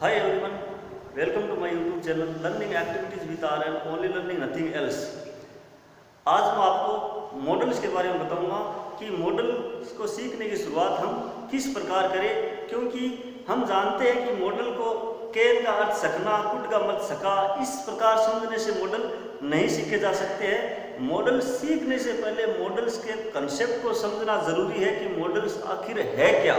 Hi everyone, welcome to my YouTube channel Learning Activities with R and Only Learning Nothing Else। आज मैं आपको models के बारे में बताऊंगा कि मॉडल्स को सीखने की शुरुआत हम किस प्रकार करें, क्योंकि हम जानते हैं कि मॉडल को कैन का अर्थ सकना, कुट का मत सका, इस प्रकार समझने से मॉडल नहीं सीखे जा सकते हैं। मॉडल सीखने से पहले मॉडल्स के कंसेप्ट को समझना जरूरी है कि मॉडल्स आखिर है क्या,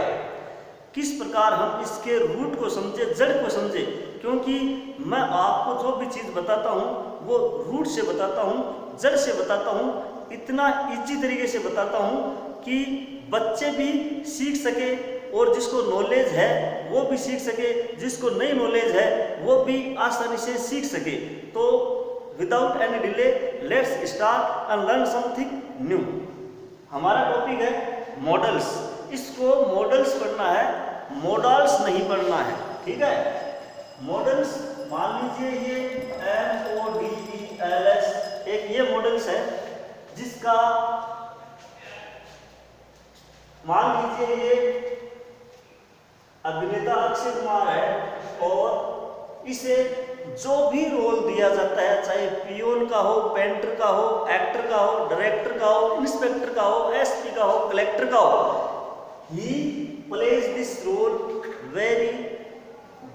किस प्रकार हम इसके रूट को समझे, जड़ को समझे, क्योंकि मैं आपको जो भी चीज़ बताता हूँ वो रूट से बताता हूँ, जड़ से बताता हूँ, इतना इजी तरीके से बताता हूँ कि बच्चे भी सीख सके और जिसको नॉलेज है वो भी सीख सके, जिसको नई नॉलेज है वो भी आसानी से सीख सके। तो without any delay let's start and learn something new. हमारा टॉपिक है मॉडल्स। इसको मॉडल्स पढ़ना है, मॉडल्स नहीं पढ़ना है, ठीक है। मॉडल्स मान लीजिए ये MODELS एक ये मॉडल्स है, जिसका मान लीजिए ये अभिनेता अक्षय कुमार है और इसे जो भी रोल दिया जाता है, चाहे पियोन का हो, पेंटर का हो, एक्टर का हो, डायरेक्टर का हो, इंस्पेक्टर का हो, SP का हो, कलेक्टर का हो, he plays this role very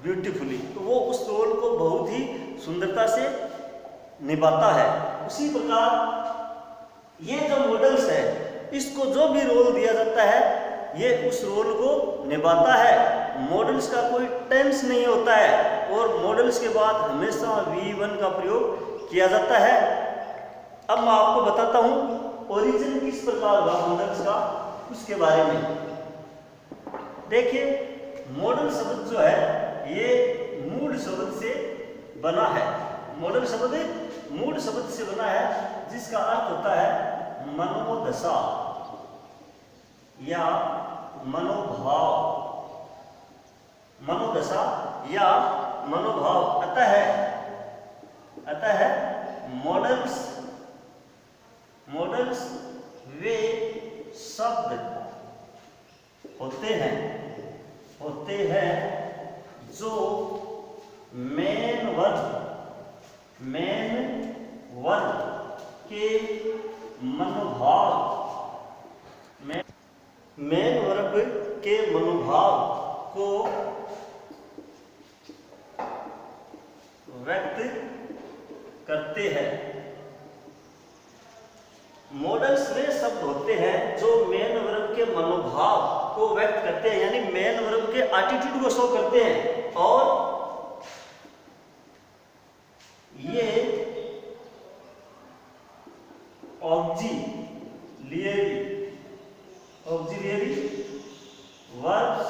beautifully। तो वो उस रोल को बहुत ही सुंदरता से निभाता है। उसी प्रकार ये जो मॉडल्स है, इसको जो भी रोल दिया जाता है ये उस रोल को निभाता है। मॉडल्स का कोई टेंस नहीं होता है और मॉडल्स के बाद हमेशा V1 का प्रयोग किया जाता है। अब मैं आपको बताता हूँ ओरिजिन किस प्रकार हुआ मॉडल्स का, उसके बारे में। देखिए मॉडल शब्द जो है ये मूड शब्द से बना है। मॉडल शब्द मूड शब्द से बना है, जिसका अर्थ होता है मनोदशा या मनोभाव, मनोदशा या मनोभाव। अतः मॉडल्स वे शब्द होते हैं जो मेन वर्ग के मनोभाव को व्यक्त करते हैं। मॉडल्स वे शब्द होते हैं जो मेन वर्ग के मनोभाव को व्यक्त करते हैं, यानी मेन वर्ग के एटीट्यूड को शो करते हैं। और ये ऑक्सिलियरी वर्ब्स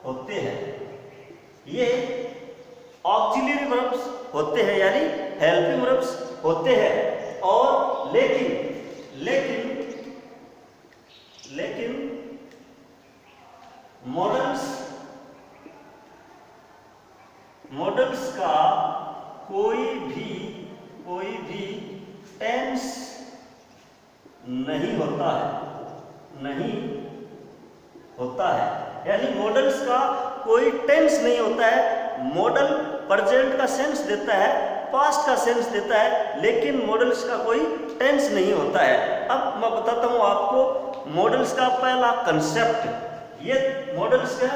होते हैं। ये ऑक्सिलियरी वर्ब्स होते हैं, यानी हेल्पिंग वर्ब्स होते हैं। और लेकिन मॉडल्स का कोई भी टेंस नहीं होता है, यानी मॉडल्स का कोई टेंस नहीं होता है। मॉडल प्रेजेंट का सेंस देता है, पास्ट का सेंस देता है, लेकिन मॉडल्स का कोई टेंस नहीं होता है। अब मैं बताता हूँ आपको मॉडल्स का पहला कंसेप्ट। ये मॉडल्स का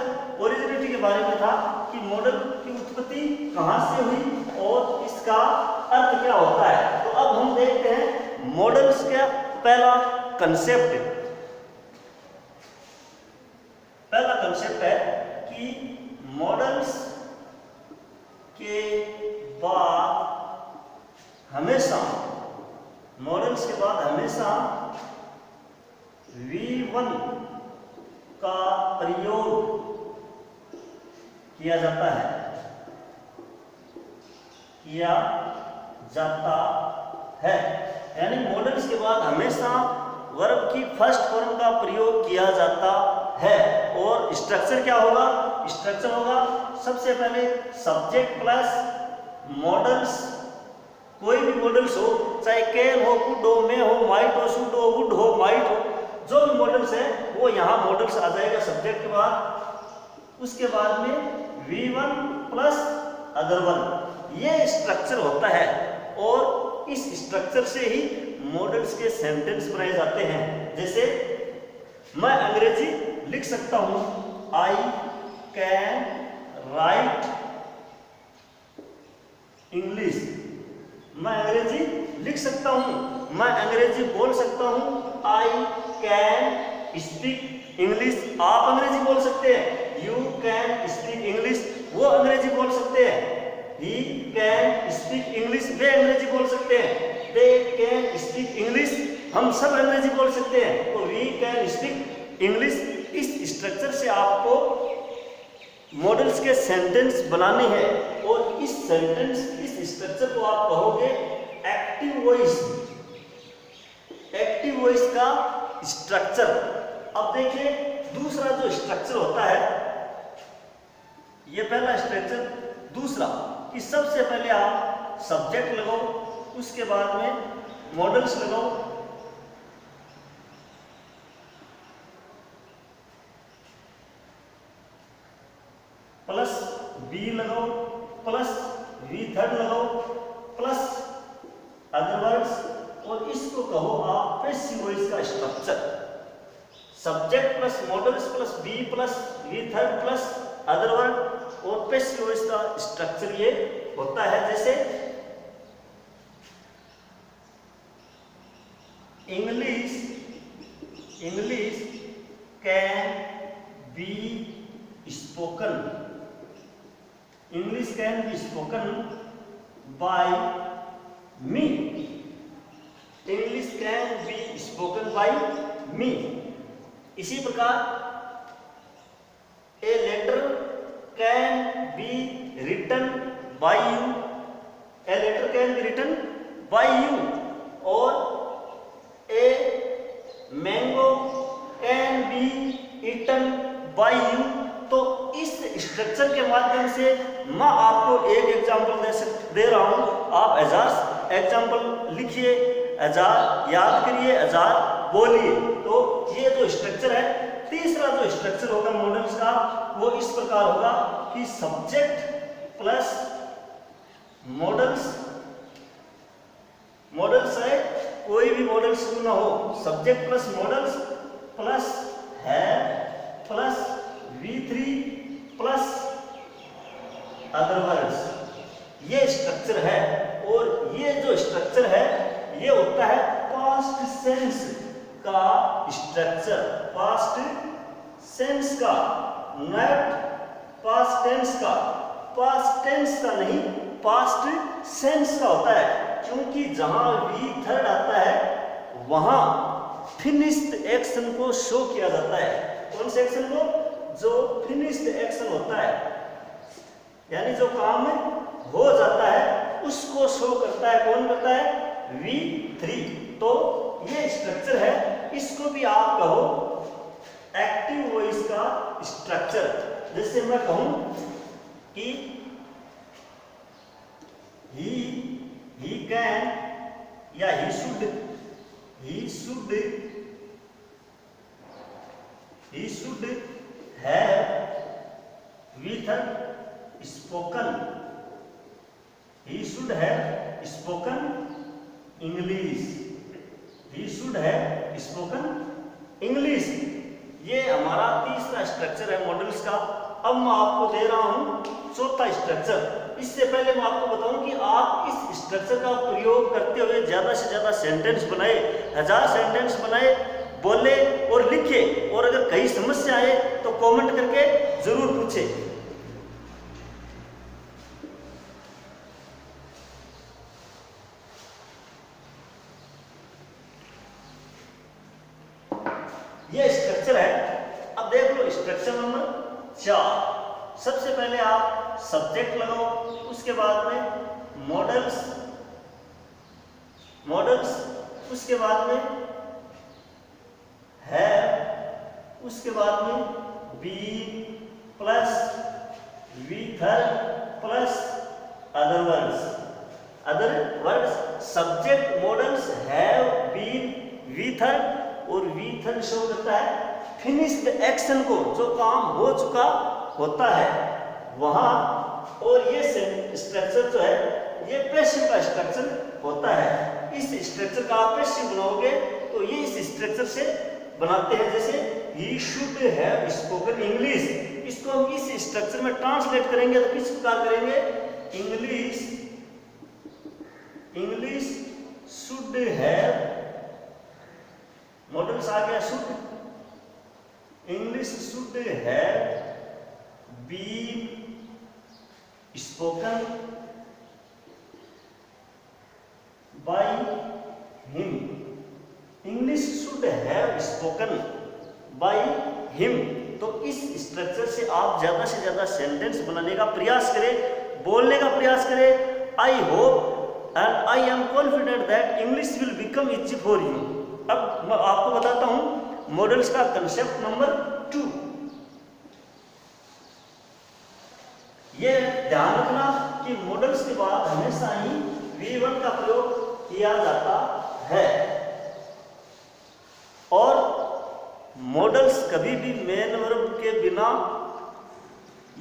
ओरिजिनिटी के बारे में था कि मॉडल की उत्पत्ति कहाँ से हुई और इसका अर्थ क्या होता है। तो अब हम देखते हैं मॉडल्स का पहला कंसेप्ट। पहला कंसेप्ट है कि मॉडल्स के बाद हमेशा V1 का प्रयोग किया जाता है, यानी मॉडल्स के बाद हमेशा वर्ब की फर्स्ट फॉर्म का प्रयोग किया जाता है। और स्ट्रक्चर क्या होगा? स्ट्रक्चर होगा सबसे पहले सब्जेक्ट प्लस मॉडल्स। कोई भी मॉडल्स हो, चाहे कैन हो, कुड हो, मे हो, माइट हो, शुड हो, वुड हो, माइट हो, जो भी मॉडल्स है वो यहाँ मॉडल्स आ जाएगा सब्जेक्ट के बाद। उसके बाद में V1 प्लस अदर वन, ये स्ट्रक्चर होता है और इस स्ट्रक्चर से ही मॉडल्स के सेंटेंस बनाए जाते हैं। जैसे मैं अंग्रेजी लिख सकता हूं, आई कैन राइट इंग्लिश, मैं अंग्रेजी लिख सकता हूं, मैं अंग्रेजी बोल सकता हूं, आई कैन स्पीक इंग्लिश, आप अंग्रेजी बोल सकते हैं, यू कैन स्पीक इंग्लिश, वो अंग्रेजी बोल सकते हैं, ही कैन स्पीक इंग्लिश, वे अंग्रेजी बोल सकते हैं, दे कैन स्पीक इंग्लिश, हम सब अंग्रेजी बोल सकते हैं। तो वी कैन स्पीक इंग्लिश, इस स्ट्रक्चर से आपको मॉडल्स के सेंटेंस बनाने हैं और इस सेंटेंस, इस स्ट्रक्चर को आप कहोगे एक्टिव वॉइस, एक्टिव वॉइस का स्ट्रक्चर। अब देखिए दूसरा जो स्ट्रक्चर होता है, ये पहला स्ट्रक्चर। दूसरा कि सबसे पहले आप सब्जेक्ट लगाओ, उसके बाद में मॉडल्स लगाओ, प्लस बी लगाओ, प्लस वी थर्ड लगाओ, प्लस अदर वर्ड्स, और इसको कहो आप पैसिव वॉइस का structure. Subject plus modals plus be plus V third plus other word और पैसिव वॉइस का स्ट्रक्चर ये होता है। जैसे English, English can be spoken, English can be spoken by me, English can be spoken by me. इसी प्रकार a letter can be written by you, a letter can be written by you, और a mango can be eaten by you. तो इस structure के माध्यम से मैं आपको एक एग्जांपल दे रहा हूं, आप हजार एग्जांपल लिखिए, हजार याद करिए, हजार बोलिए। तो ये जो स्ट्रक्चर है, तीसरा जो स्ट्रक्चर होगा मॉडल्स का वो इस प्रकार होगा कि सब्जेक्ट प्लस मॉडल्स, मॉडल्स है कोई भी मॉडल्स क्यों ना हो, सब्जेक्ट प्लस मॉडल्स प्लस है plus V3 plus other words, ये स्ट्रक्चर है। और ये जो स्ट्रक्चर है ये होता है पास्ट सेंस का स्ट्रक्चर, पास्ट सेंस का, नॉट पास्ट टेंस का, पास्ट टेंस का नहीं, पास्ट सेंस का होता है। क्योंकि जहां वी थर्ड आता है वहां फिनिश्ड एक्शन को शो किया जाता है। कौन से एक्शन को? जो फिनिश्ड एक्शन होता है, यानी जो काम हो जाता है उसको शो करता है। कौन करता है? V3। तो ये स्ट्रक्चर है, इसको भी आप कहो एक्टिव वॉइस का स्ट्रक्चर। जैसे मैं कहूं कि he can या he should have with spoken, he should have spoken English, he should have spoken English। ये हमारा तीसरा स्ट्रक्चर है मॉडल्स का। अब मैं आपको दे रहा हूं चौथा स्ट्रक्चर। इससे पहले मैं आपको बताऊं कि आप इस स्ट्रक्चर का प्रयोग करते हुए ज्यादा से ज्यादा सेंटेंस बनाए, 1000 सेंटेंस बनाए, बोले और लिखे। और अगर कहीं समस्या आए तो कमेंट करके जरूर पूछे। ये स्ट्रक्चर है। अब देख लो स्ट्रक्चर नंबर 4। सबसे पहले आप सब्जेक्ट लगाओ, उसके बाद में मॉडल्स, उसके बाद में है, उसके बाद में B plus V third plus other words. Subject modals have been V third, और वी थर्ड शो करता है फिनिश्ड एक्शन को, जो काम हो चुका होता है। वहां, और ये स्ट्रक्चर जो है ये पैसिव का स्ट्रक्चर होता है। इस स्ट्रक्चर का आप पैसिव बनाओगे तो ये इस स्ट्रक्चर से बनाते हैं। जैसे he should have spoken English, इसको हम इस स्ट्रक्चर में ट्रांसलेट करेंगे तो किस प्रकार करेंगे, इंग्लिश शुड हैव, मॉडल्स आ गया should, English should have been spoken by him, English should have spoken by him. तो इस स्ट्रक्चर से आप ज्यादा से ज्यादा सेंटेंस बनाने का प्रयास करें, बोलने का प्रयास करें। I hope and I am confident that English will become easy for you. अब मैं आपको बताता हूं मॉडल्स का कंसेप्ट नंबर 2। ये ध्यान रखना कि मॉडल्स के बाद हमेशा ही V1 का प्रयोग किया जाता है, और मॉडल्स कभी भी मेन वर्ब के बिना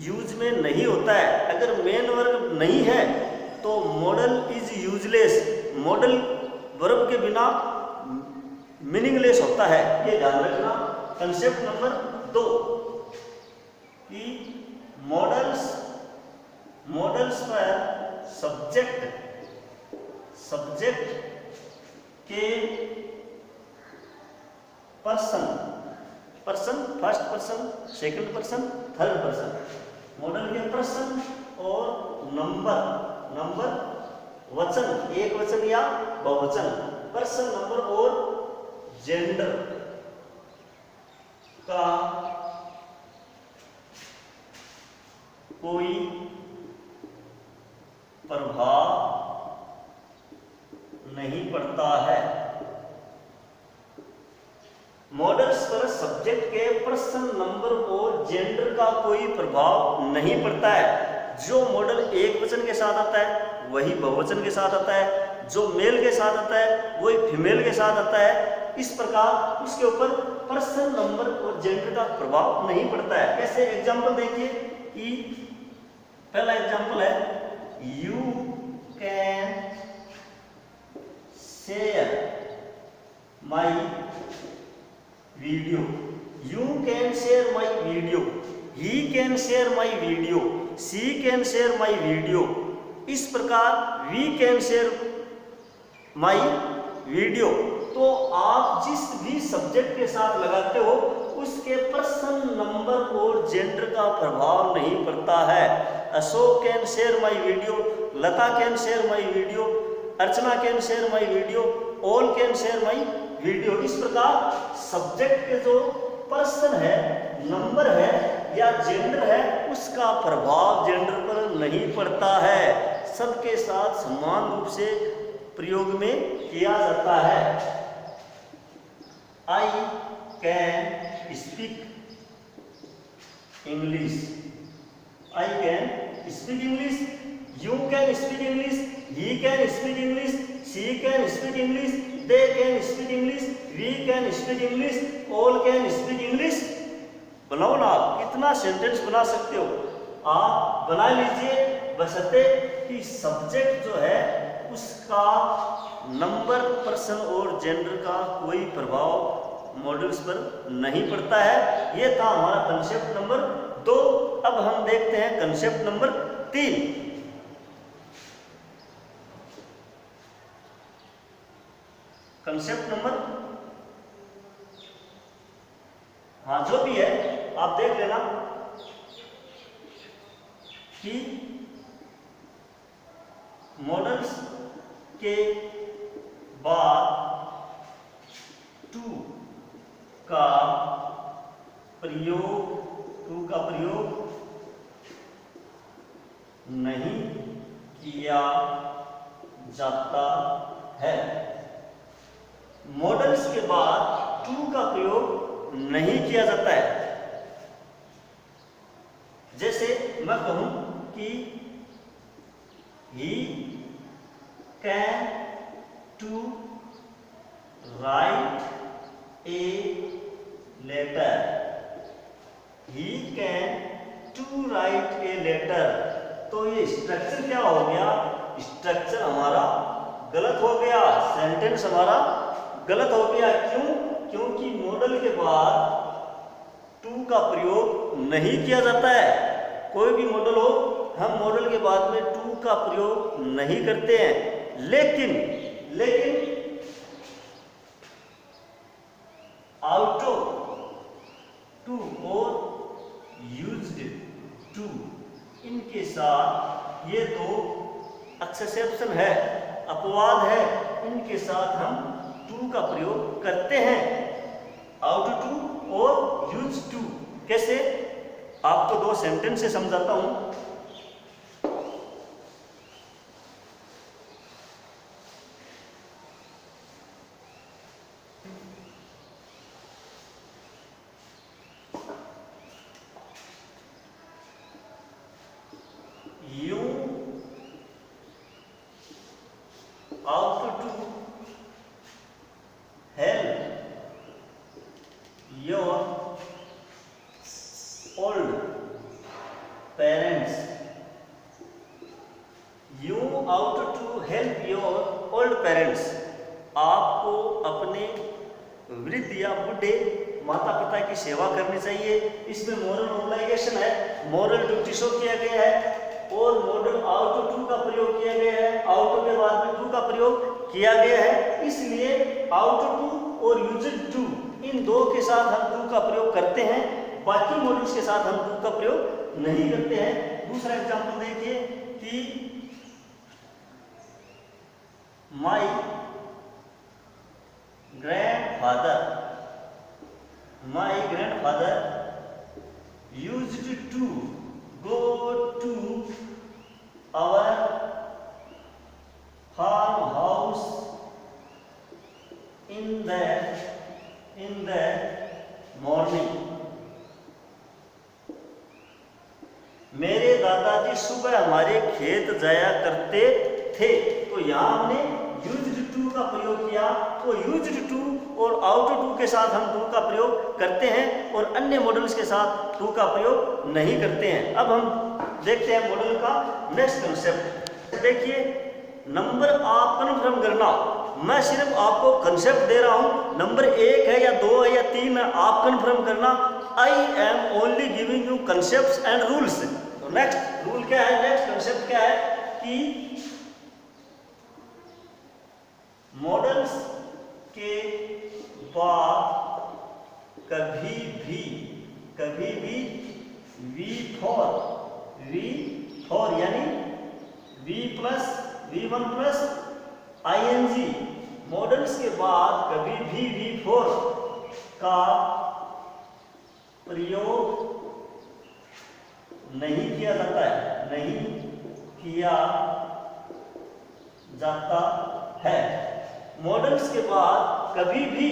यूज में नहीं होता है। अगर मेन वर्ब नहीं है तो model is useless, modal verb के बिना मीनिंगलेस होता है, ये ध्यान रखना। कंसेप्ट नंबर 2 कि मॉडल्स पर सब्जेक्ट के person, first person, second person, third person, model के पर्सन और नंबर वचन, एक वचन या बहुवचन, पर्सन, नंबर और जेंडर का कोई प्रभाव नहीं पड़ता है। मॉडल्स पर सब्जेक्ट के पर्सन, नंबर और जेंडर का कोई प्रभाव नहीं पड़ता है। जो मॉडल एक वचन के साथ आता है वही बहुवचन के साथ आता है, जो मेल के साथ आता है वही फीमेल के साथ आता है। इस प्रकार उसके ऊपर पर्सन, नंबर और जेंडर का प्रभाव नहीं पड़ता है। कैसे एग्जाम्पल देखिए कि पहला एग्जाम्पल है you can share my video, you can share my video, he can share my video, she can share my video. इस प्रकार we can share my video. तो आप जिस भी सब्जेक्ट के साथ लगाते हो उसके पर्सन, नंबर और जेंडर का प्रभाव नहीं पड़ता है। Ashok can share my video, Lata can share my video, Archana can share my video, all can share my video. इस प्रकार सब्जेक्ट के जो पर्सन है, नंबर है या जेंडर है उसका प्रभाव जेंडर पर नहीं पड़ता है, सबके साथ समान रूप से प्रयोग में किया जाता है। I can speak English, I can speak English, you can speak English, he can speak English, she can speak English, they can speak English, we can speak English, all can speak English. बनाओ ना, आप कितना sentence बना सकते हो आप बना लीजिए, बशर्ते कि सब्जेक्ट जो है उसका नंबर, पर्सन और जेंडर का कोई प्रभाव मॉडल्स पर नहीं पड़ता है। यह था हमारा कंसेप्ट नंबर 2। अब हम देखते हैं कंसेप्ट नंबर 3। कंसेप्ट नंबर, हाँ जो भी है आप देख लेना कि मॉडल्स के बाद टू का प्रयोग नहीं किया जाता है। मॉडल्स के बाद टू का प्रयोग नहीं किया जाता है। जैसे मैं कहूं कि he can to write a letter, he can to write a letter. तो ये स्ट्रक्चर क्या हो गया, स्ट्रक्चर हमारा गलत हो गया, सेंटेंस हमारा गलत हो गया। क्यों? क्योंकि मॉडल के बाद टू का प्रयोग नहीं किया जाता है। कोई भी मॉडल हो, हम मॉडल के बाद में टू का प्रयोग नहीं करते हैं। लेकिन आउट ऑफ टू और यूज्ड टू, इनके साथ ये दो एक्सेप्शन है, अपवाद है, इनके साथ हम टू का प्रयोग करते हैं। आउट टू और यूज टू। कैसे? आपको दो सेंटेंस से समझाता हूं। You ought to help your old parents. You ought to help your old parents. आपको अपने वृद्ध या बूढ़े माता पिता की सेवा करनी चाहिए। इसमें मोरल ऑब्लिगेशन है, मोरल ड्यूटी शो किया गया है और मॉडल आउट टू का प्रयोग किया गया है। आउट के बाद में टू का प्रयोग किया गया है, इसलिए आउट टू और यूज्ड टू, इन दो के साथ हम टू का प्रयोग करते हैं। बाकी मॉडल्स के साथ हम टू का प्रयोग नहीं करते हैं। दूसरा एग्जांपल देखिए कि my grandfather used to go to our farmhouse in the morning. मेरे दादाजी सुबह हमारे खेत जाया करते थे। तो यहाँ हमने यूज्ड टू का प्रयोग किया। तो यूज्ड टू और आउट टू के साथ हम टू का प्रयोग करते हैं और अन्य मॉडल्स के साथ टू का प्रयोग नहीं करते हैं। अब हम देखते हैं मॉडल का नेक्स्ट कंसेप्ट। देखिए, नंबर आप कन्फर्म करना, मैं सिर्फ आपको कंसेप्ट दे रहा हूं। नंबर 1 है या 2 है या 3 है, आप कन्फर्म करना। I am only giving you concepts and rules. तो नेक्स्ट रूल क्या है, नेक्स्ट कंसेप्ट क्या है कि मॉडल्स के बाद कभी भी V4 यानी V+V1 प्लस ING, मॉडल्स के बाद कभी भी V4 का प्रयोग नहीं किया जाता है। मॉडल्स के बाद कभी भी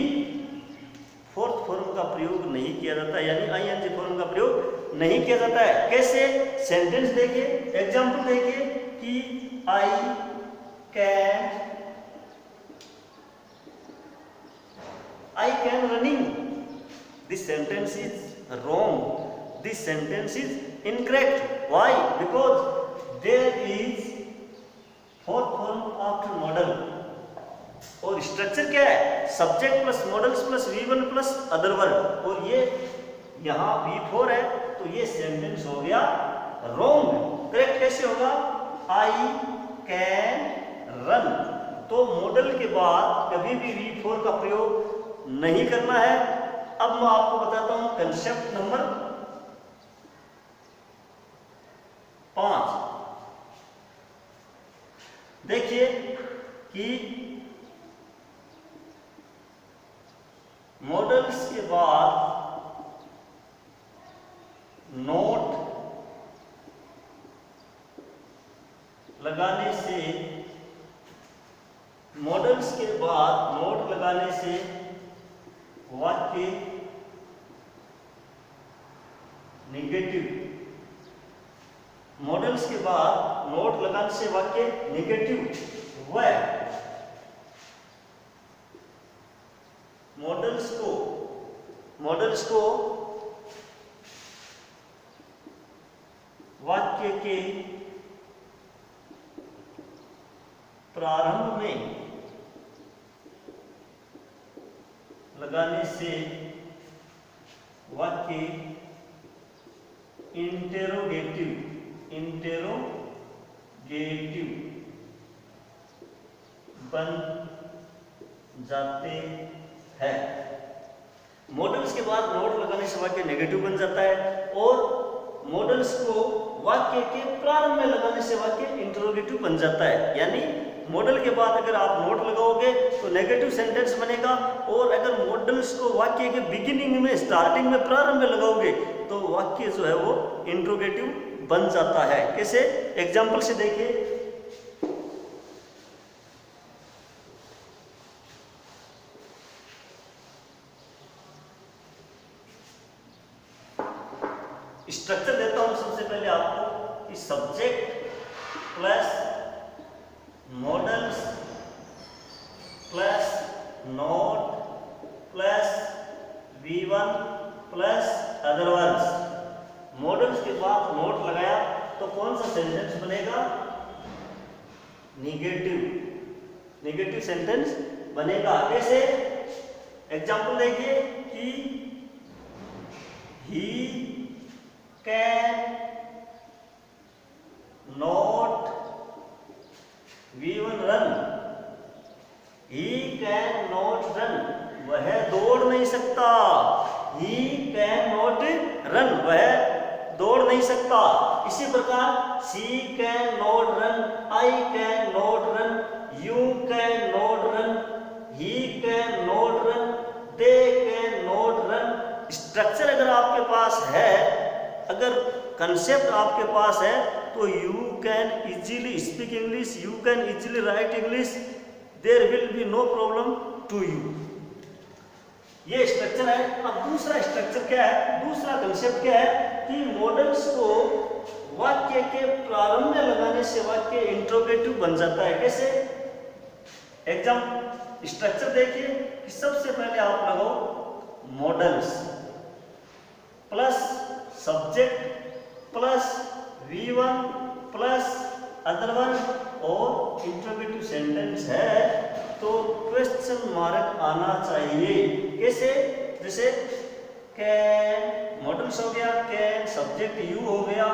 फोर्थ फॉर्म का प्रयोग नहीं किया जाता है, यानी ING फॉर्म का प्रयोग नहीं किया जाता है। कैसे? सेंटेंस देखिए, एग्जांपल देखिए कि I can running, this sentence is wrong, this sentence is incorrect. Why? Because there is fourth form after modal. और स्ट्रक्चर क्या है? Subject plus modals plus V1 plus other word. और ये यहाँ V4 है, तो ये सेंटेंस हो गया रॉन्ग। करेक्ट कैसे होगा? I can run. तो मॉडल के बाद कभी भी V4 का प्रयोग नहीं करना है। अब मैं आपको बताता हूं कंसेप्ट नंबर 5। देखिए कि मॉडल्स के बाद नोट लगाने से, मॉडल्स के बाद नोट लगाने से वाक्य नेगेटिव, मॉडल्स के बाद नोट लगाने से वाक्य नेगेटिव व मॉडल्स को वाक्य के प्रारंभ में लगाने से वाक्य इंटेरोगेटिव बन जाते हैं। मॉडल्स के बाद नोट लगाने से वाक्य नेगेटिव बन जाता है और मॉडल्स को वाक्य के प्रारंभ में लगाने से वाक्य इंटरोगेटिव बन जाता है। यानी मॉडल के बाद अगर आप नोट लगाओगे तो नेगेटिव सेंटेंस बनेगा, और अगर मॉडल्स को वाक्य के बिगिनिंग में, स्टार्टिंग में, प्रारंभ में लगाओगे तो वाक्य जो है वो इंटरोगेटिव बन जाता है। कैसे? एग्जाम्पल से देखिए। स्ट्रक्चर देता हूं सबसे पहले आपको कि subject plus modals plus note plus V1 plus other words. Models के बाद नोट लगाया तो कौन सा सेंटेंस बनेगा? नेगेटिव सेंटेंस बनेगा। कैसे? एग्जाम्पल देखिए कि he can not V1 run. He can not run, वह दौड़ नहीं सकता। ही कैन नॉट रन, वह दौड़ नहीं सकता। इसी प्रकार she can not run, I can not run, you can not run, he can not run, they can not run. Structure अगर आपके पास है, अगर कंसेप्ट आपके पास है तो you can easily speak English, you can easily write English, there will be no problem to you. ये स्ट्रक्चर है। अब दूसरा स्ट्रक्चर क्या है? दूसरा कंसेप्ट क्या है कि मॉडल्स को वाक्य के प्रारंभ में लगाने से वाक्य इंट्रोगेटिव बन जाता है। कैसे? एग्जाम्पल स्ट्रक्चर देखिए कि सबसे पहले आप लगाओ models plus subject plus V1 plus other one और इंट्रोगेटिव सेंटेंस है तो क्वेश्चन मार्क आना चाहिए। कैसे? जैसे कैन मॉडल्स हो गया, कैन सब्जेक्ट यू हो गया,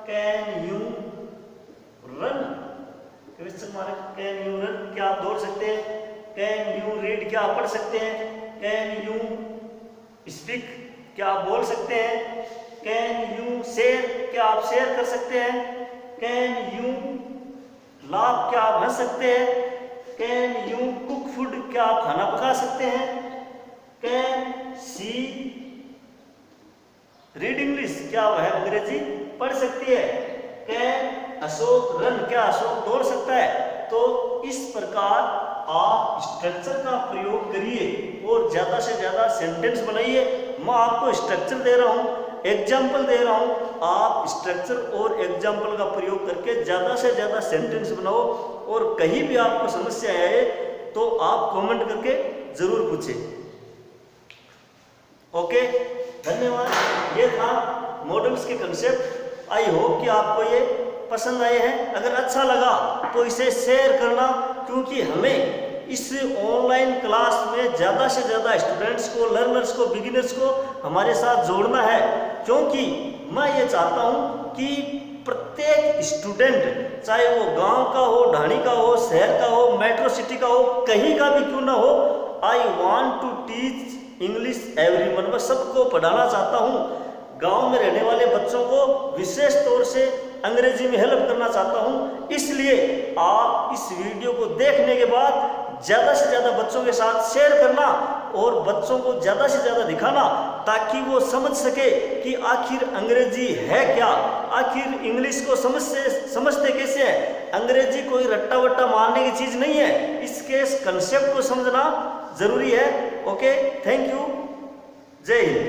can you run, question mark. Can you run, क्या आप दौड़ सकते हैं? कैन यू रीड, क्या आप पढ़ सकते हैं? कैन यू स्पीक, क्या आप बोल सकते हैं? कैन यू शेयर, क्या आप शेयर कर सकते हैं? कैन यू लाफ, क्या आप हंस सकते हैं? कैन यू कुक फूड, क्या आप खाना पका सकते हैं? कैन शी रीड इंग्लिश, क्या वह अंग्रेजी पढ़ सकती है? कैन अशोक रन, क्या अशोक दौड़ सकता है? तो इस प्रकार आप स्ट्रक्चर का प्रयोग करिए और ज्यादा से ज्यादा सेंटेंस बनाइए। मैं आपको स्ट्रक्चर दे रहा हूं, एग्जाम्पल दे रहा हूं, आप स्ट्रक्चर और एग्जाम्पल का प्रयोग करके ज्यादा से ज्यादा सेंटेंस बनाओ। और कहीं भी आपको समस्या आए तो आप कमेंट करके जरूर पूछें। ओके, धन्यवाद। ये था मॉडल्स के कंसेप्ट। आई होप कि आपको ये पसंद आए हैं। अगर अच्छा लगा तो इसे शेयर करना, क्योंकि हमें इस ऑनलाइन क्लास में ज़्यादा से ज़्यादा स्टूडेंट्स को, लर्नर्स को, बिगिनर्स को हमारे साथ जोड़ना है। क्योंकि मैं ये चाहता हूँ कि प्रत्येक स्टूडेंट, चाहे वो गांव का हो, ढाणी का हो, शहर का हो, मेट्रो सिटी का हो, कहीं का भी क्यों ना हो, I want to teach English everyone. मैं सबको पढ़ाना चाहता हूँ। गांव में रहने वाले बच्चों को विशेष तौर से अंग्रेजी में हेल्प करना चाहता हूं। इसलिए आप इस वीडियो को देखने के बाद ज़्यादा से ज़्यादा बच्चों के साथ शेयर करना और बच्चों को ज़्यादा से ज़्यादा दिखाना, ताकि वो समझ सके कि आखिर अंग्रेजी है क्या, आखिर इंग्लिश को समझते कैसे हैं। अंग्रेजी कोई रट्टा वट्टा मारने की चीज़ नहीं है, इसके कंसेप्ट को समझना ज़रूरी है। ओके, थैंक यू, जय हिंद।